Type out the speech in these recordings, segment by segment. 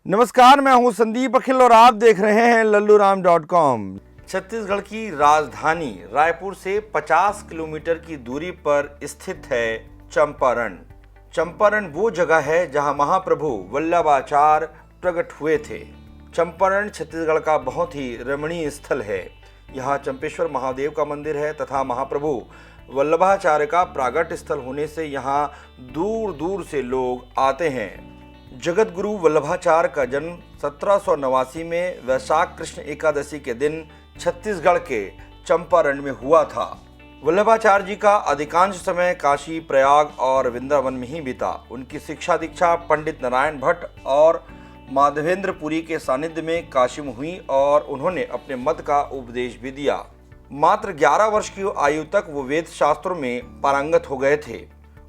नमस्कार, मैं हूं संदीप अखिल और आप देख रहे हैं लल्लूराम.com। छत्तीसगढ़ की राजधानी रायपुर से 50 किलोमीटर की दूरी पर स्थित है चंपारण। चंपारण वो जगह है जहां महाप्रभु वल्लभाचार्य प्रकट हुए थे। चंपारण छत्तीसगढ़ का बहुत ही रमणीय स्थल है। यहाँ चंपेश्वर महादेव का मंदिर है तथा महाप्रभु वल्लभाचार्य का प्रागट्य स्थल होने से यहाँ दूर दूर से लोग आते हैं। जगत गुरु वल्लभाचार्य का जन्म 1789 में वैशाख कृष्ण एकादशी के दिन छत्तीसगढ़ के चंपारण में हुआ था। वल्लभाचार्य जी का अधिकांश समय काशी, प्रयाग और वृंदावन में ही बीता। उनकी शिक्षा दीक्षा पंडित नारायण भट्ट और माधवेंद्रपुरी के सानिध्य में काशी में हुई और उन्होंने अपने मत का उपदेश भी दिया। मात्र 11 वर्ष की आयु तक वो वेद शास्त्रों में पारंगत हो गए थे।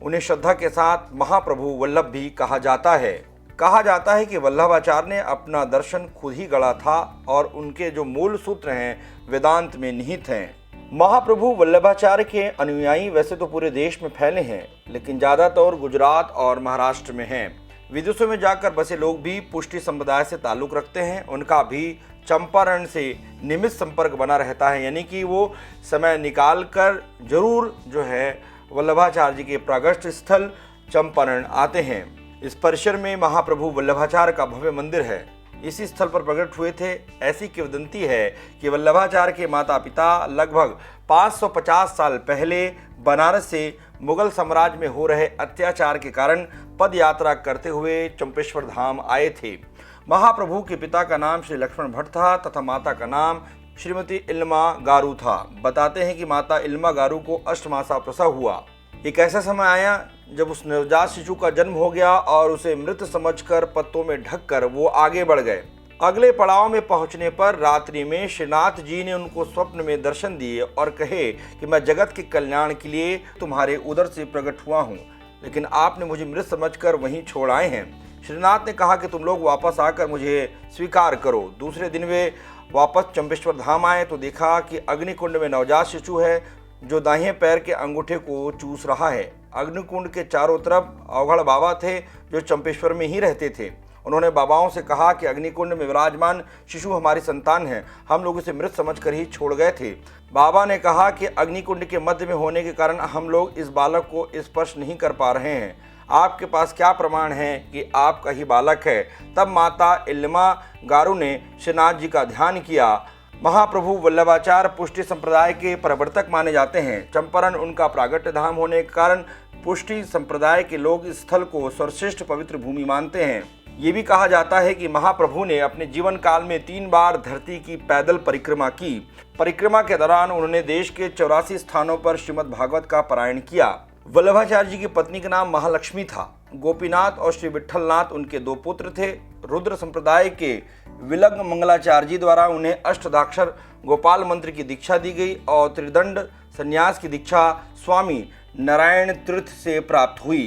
उन्हें श्रद्धा के साथ महाप्रभु वल्लभ भी कहा जाता है। कहा जाता है कि वल्लभाचार्य ने अपना दर्शन खुद ही गढ़ा था और उनके जो मूल सूत्र हैं वेदांत में निहित हैं। महाप्रभु वल्लभाचार्य के अनुयायी वैसे तो पूरे देश में फैले हैं, लेकिन ज़्यादातर गुजरात और महाराष्ट्र में हैं। विदेशों में जाकर बसे लोग भी पुष्टि संप्रदाय से ताल्लुक़ रखते हैं। उनका भी चंपारण से नियमित संपर्क बना रहता है, यानी कि वो समय निकाल कर जरूर जो है वल्लभाचार्य जी के प्रागट्य स्थल चंपारण आते हैं। इस परिसर में महाप्रभु वल्लभाचार्य का भव्य मंदिर है। इसी स्थल पर प्रकट हुए थे। ऐसी किंवदंती है कि वल्लभाचार्य के माता पिता लगभग 550 साल पहले बनारस से मुगल साम्राज्य में हो रहे अत्याचार के कारण पद यात्रा करते हुए चंपेश्वर धाम आए थे। महाप्रभु के पिता का नाम श्री लक्ष्मण भट्ट था तथा माता का नाम श्रीमती इल्मा गारू था। बताते हैं कि माता इल्मा गारू को 8 मासा प्रसव हुआ। एक ऐसा समय आया जब उस नवजात शिशु का जन्म हो गया और उसे मृत समझकर पत्तों में ढककर वो आगे बढ़ गए। अगले पड़ाव में पहुंचने पर रात्रि में श्रीनाथ जी ने उनको स्वप्न में दर्शन दिए और कहे कि मैं जगत के कल्याण के लिए तुम्हारे उदर से प्रकट हुआ हूँ, लेकिन आपने मुझे मृत समझकर वहीं छोड़ आए हैं। श्रीनाथ ने कहा कि तुम लोग वापस आकर मुझे स्वीकार करो। दूसरे दिन वे वापस चंपेश्वर धाम आए तो देखा कि अग्निकुंड में नवजात शिशु है जो दाहिने पैर के अंगूठे को चूस रहा है। अग्निकुंड के चारों तरफ अवघड़ बाबा थे जो चंपेश्वर में ही रहते थे। उन्होंने बाबाओं से कहा कि अग्निकुंड में विराजमान शिशु हमारी संतान है, हम लोग इसे मृत समझकर ही छोड़ गए थे। बाबा ने कहा कि अग्निकुंड के मध्य में होने के कारण हम लोग इस बालक को स्पर्श नहीं कर पा रहे हैं। आपके पास क्या प्रमाण है कि आपका ही बालक है? तब माता इल्मा गारू ने श्रीनाथ जी का ध्यान किया। महाप्रभु वल्लभाचार्य पुष्टि संप्रदाय के प्रवर्तक माने जाते हैं। चंपारण उनका प्रागट्य धाम होने के कारण पुष्टि संप्रदाय के लोग इस स्थल को सर्वश्रेष्ठ पवित्र भूमि मानते हैं। ये भी कहा जाता है कि महाप्रभु ने अपने जीवन काल में 3 बार धरती की पैदल परिक्रमा की। परिक्रमा के दौरान उन्होंने देश के 84 स्थानों पर श्रीमद् भागवत का पारायण किया। वल्लभाचार्य जी की पत्नी का नाम महालक्ष्मी था। गोपीनाथ और श्री विठलनाथ उनके 2 पुत्र थे। रुद्र संप्रदाय के विलग्न मंगलाचार्य जी द्वारा उन्हें अष्टदाक्षर गोपाल मंत्र की दीक्षा दी गई और त्रिदंड संन्यास की दीक्षा स्वामी नारायण तीर्थ से प्राप्त हुई।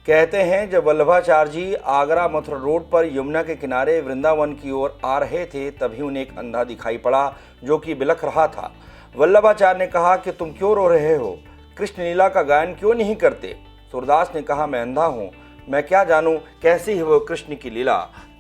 कहते हैं जब वल्लभाचार्य जी आगरा मथुरा रोड पर यमुना के किनारे वृंदावन की ओर आ रहे थे तभी उन्हें एक अंधा दिखाई पड़ा जो कि बिलख रहा था। वल्लभाचार्य ने कहा कि तुम क्यों रो रहे हो? कृष्ण लीला का गायन क्यों नहीं करते? सूरदास ने कहा मैं अंधा हूँ, मैं क्या जानूँ कैसी है वो कृष्ण की लीला।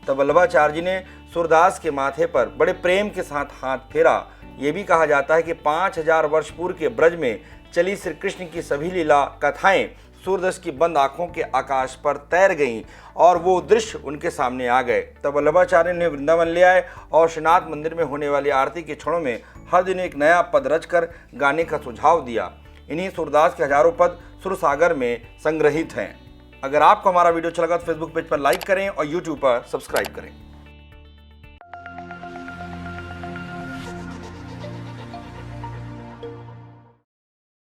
तब वल्लभाचार्य जी ने सूरदास के माथे पर बड़े प्रेम के साथ हाथ फेरा। ये भी कहा जाता है कि 5000 वर्ष पूर्व के ब्रज में चली श्री कृष्ण की सभी लीला कथाएं सूरदास की बंद आंखों के आकाश पर तैर गईं और वो दृश्य उनके सामने आ गए। तब वल्लभाचार्य ने वृंदावन ले आए और श्रीनाथ मंदिर में होने वाली आरती के क्षणों में हर दिन एक नया पद रचकर गाने का सुझाव दिया। इन्हीं सूरदास के हजारों पद सुरसागर में संग्रहित हैं। अगर आपको हमारा वीडियो अच्छा लगा तो फेसबुक पेज पर लाइक करें और यूट्यूब पर सब्सक्राइब करें।